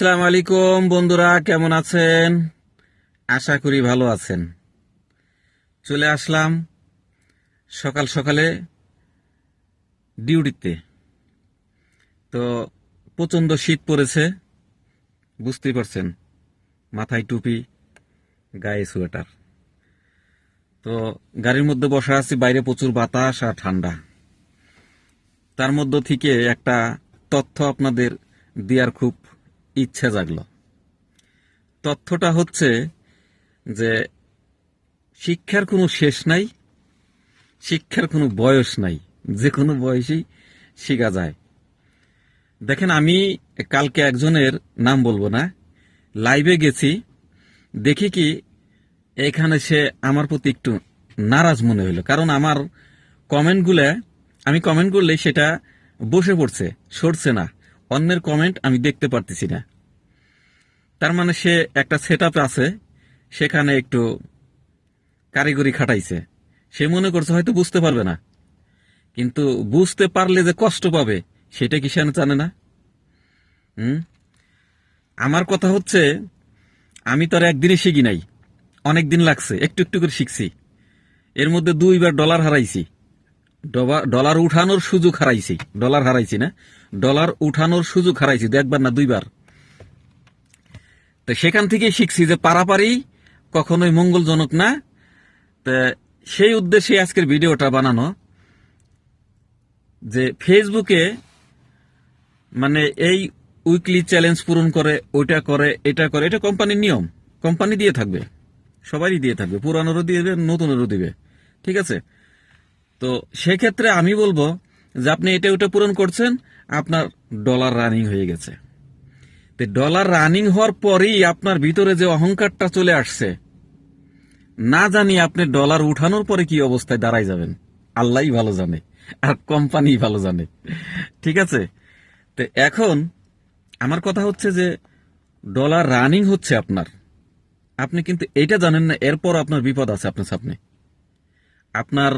আসসালামু আলাইকুম বন্ধুরা, কেমন আছেন? আশা করি ভালো আছেন। চলে আসলাম সকাল সকালে ডিউটিতে। তো প্রচন্ড শীত পড়েছে, বুঝতেই পারছেন। মাথায় টুপি, গায়ে সোয়েটার। তো গাড়ির মধ্যে বসা আছি, বাইরে প্রচুর বাতাস আর ঠান্ডা। তার মধ্য থেকে একটা তথ্য আপনাদের দেওয়ার খুব ইচ্ছা জাগলো। তথ্যটা হচ্ছে যে শিক্ষার কোনো শেষ নাই, শিক্ষার কোনো বয়স নাই, যে কোনো বয়সেই শেখা যায়। দেখেন, আমি কালকে একজনের নাম বলবো না, লাইভে গেছি, দেখি কি এখানে সে আমার প্রতি একটু নারাজ মনে হইলো। কারণ আমার কমেন্টগুলো, আমি কমেন্ট করলে সেটা বসে পড়ছে, সরছে না। অন্যের কমেন্ট আমি দেখতে পারতেছি না। তার মানে সে একটা সেটআপ আছে, সেখানে একটু কারিগরি খাটাইছে। সে মনে করছে হয়তো বুঝতে পারবে না, কিন্তু বুঝতে পারলে যে কষ্ট পাবে সেটা কি সে জানে না? আমার কথা হচ্ছে, আমি তো আর একদিনে শিখি নাই, অনেক দিন লাগছে, একটু একটু করে শিখছি। এর মধ্যে 2বার ডলার হারাইছি, ডলার উঠানোর সুযোগ হারাইছি। ডলার হারাইছি না, ডলার উঠানোর সুযোগ হারাইছি, 1বার না 2বার। তো সেখান থেকে শিখছি যে পারাপারি কখনোই মঙ্গলজনক না। তো সেই উদ্দেশ্যে আজকের ভিডিওটা বানানো, যে ফেসবুকে মানে এই উইকলি চ্যালেঞ্জ পূরণ করে, ওইটা করে, এটা করে, এটা কোম্পানির নিয়ম। কোম্পানি দিয়ে থাকবে, সবারই দিয়ে থাকবে, পুরানোরও দিবে, নতুনেরও দিবে, ঠিক আছে? তো সেক্ষেত্রে আমি বলবো যে আপনি এটা ওটা পূরণ করছেন, আপনার ডলার রানিং হয়ে গেছে। তো ডলার রানিং হওয়ার পরেই আপনার ভিতরে যে অহংকারটা চলে আসছে, না জানি আপনি ডলার উঠানোর পরে কি অবস্থায় দাঁড়াই যাবেন, আল্লাহই ভালো জানে, আর কোম্পানি ভালো জানে, ঠিক আছে? তো এখন আমার কথা হচ্ছে যে ডলার রানিং হচ্ছে আপনার, আপনি কিন্তু এটা জানেন না, এরপর আপনার বিপদ আছে আপনার সামনে। আপনার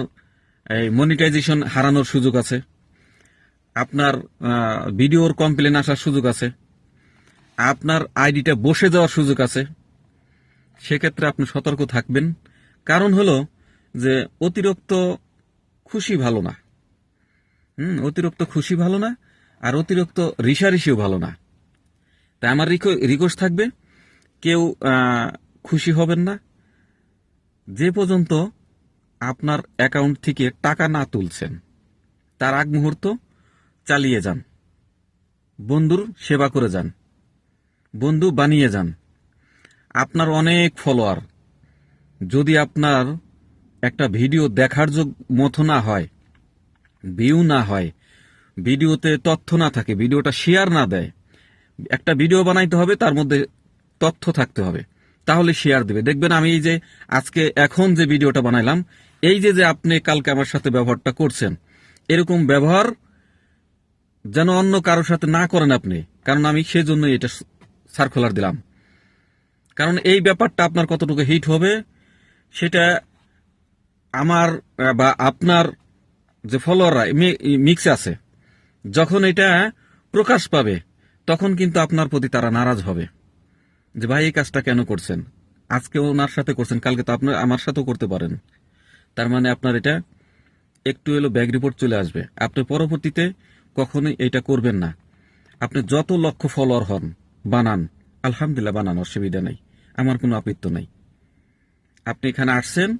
এই মনিটাইজেশন হারানোর সুযোগ আছে, আপনার ভিডিওর কমপ্লেন আসার সুযোগ আছে, আপনার আইডিটা বসে যাওয়ার সুযোগ আছে। সেক্ষেত্রে আপনি সতর্ক থাকবেন। কারণ হলো যে অতিরিক্ত খুশি ভালো না। অতিরিক্ত খুশি ভালো না, আর অতিরিক্ত রিসারিসিও ভালো না। তাই আমার রিকোয়েস্ট থাকবে, কেউ খুশি হবেন না যে পর্যন্ত আপনার অ্যাকাউন্ট থেকে টাকা না তুলছেন। তার আগ মুহূর্ত চালিয়ে যান, বন্ধুর সেবা করে যান, বন্ধু বানিয়ে যান। আপনার অনেক ফলোয়ার, যদি আপনার একটা ভিডিও দেখার মতো না হয়, ভিউ না হয়, ভিডিওতে তথ্য না থাকে, ভিডিওটা শেয়ার না দেয়, একটা ভিডিও বানাইতে হবে, তার মধ্যে তথ্য থাকতে হবে, তাহলে শেয়ার দেবে। দেখবেন আমি এই যে আজকে এখন যে ভিডিওটা বানাইলাম, এই যে আপনি কালকে আমার সাথে ব্যবহারটা করছেন, এরকম ব্যবহার যেন অন্য কারোর সাথে না করেন আপনি। কারণ আমি সেজন্য এটা সার্কুলার দিলাম। কারণ এই ব্যাপারটা আপনার কতটুকু হিট হবে সেটা আমার বা আপনার যে ফলোয়াররা মিক্স আছে, যখন এটা প্রকাশ পাবে তখন কিন্তু আপনার প্রতি তারা নারাজ হবে, যে ভাই এই কাজটা কেন করছেন, আজকে ওনার সাথে করছেন, কালকে তো আপনার আমার সাথেও করতে পারেন। তার মানে আপনার এটা একটু এলো ব্যাক রিপোর্ট চলে আসবে। আপনি পরবর্তীতে কখনোই এটা করবেন না। আপনি যত লক্ষ ফলোয়ার হন, বানান, আলহামদুলিল্লাহ বানান, অসুবিধা নেই, আমার কোনো আপত্তি নাই। আপনি এখানে আসছেন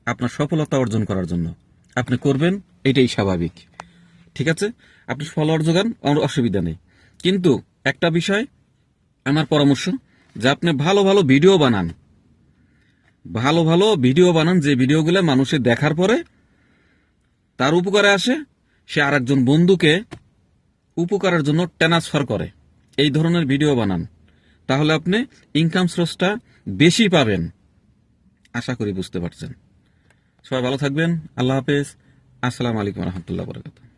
আপনার সফলতা অর্জন করার জন্য, আপনি করবেন, এটাই স্বাভাবিক, ঠিক আছে? আপনি ফলোয়ার যোগান, অসুবিধা নেই। কিন্তু একটা বিষয় আমার পরামর্শ, যে আপনি ভালো ভালো ভিডিও বানান, ভালো ভালো ভিডিও বানান, যে ভিডিওগুলো মানুষের দেখার পরে তার উপকারে আসে, সে আরেকজন বন্ধুকে উপকারের জন্য ট্রান্সফার করে, এই ধরনের ভিডিও বানান। তাহলে আপনি ইনকাম সোর্সটা বেশি পাবেন। আশা করি বুঝতে পারছেন। সবাই ভালো থাকবেন। আল্লাহ হাফেজ। আসসালামু আলাইকুম রহমতুল্লাহ বরকাতুহু।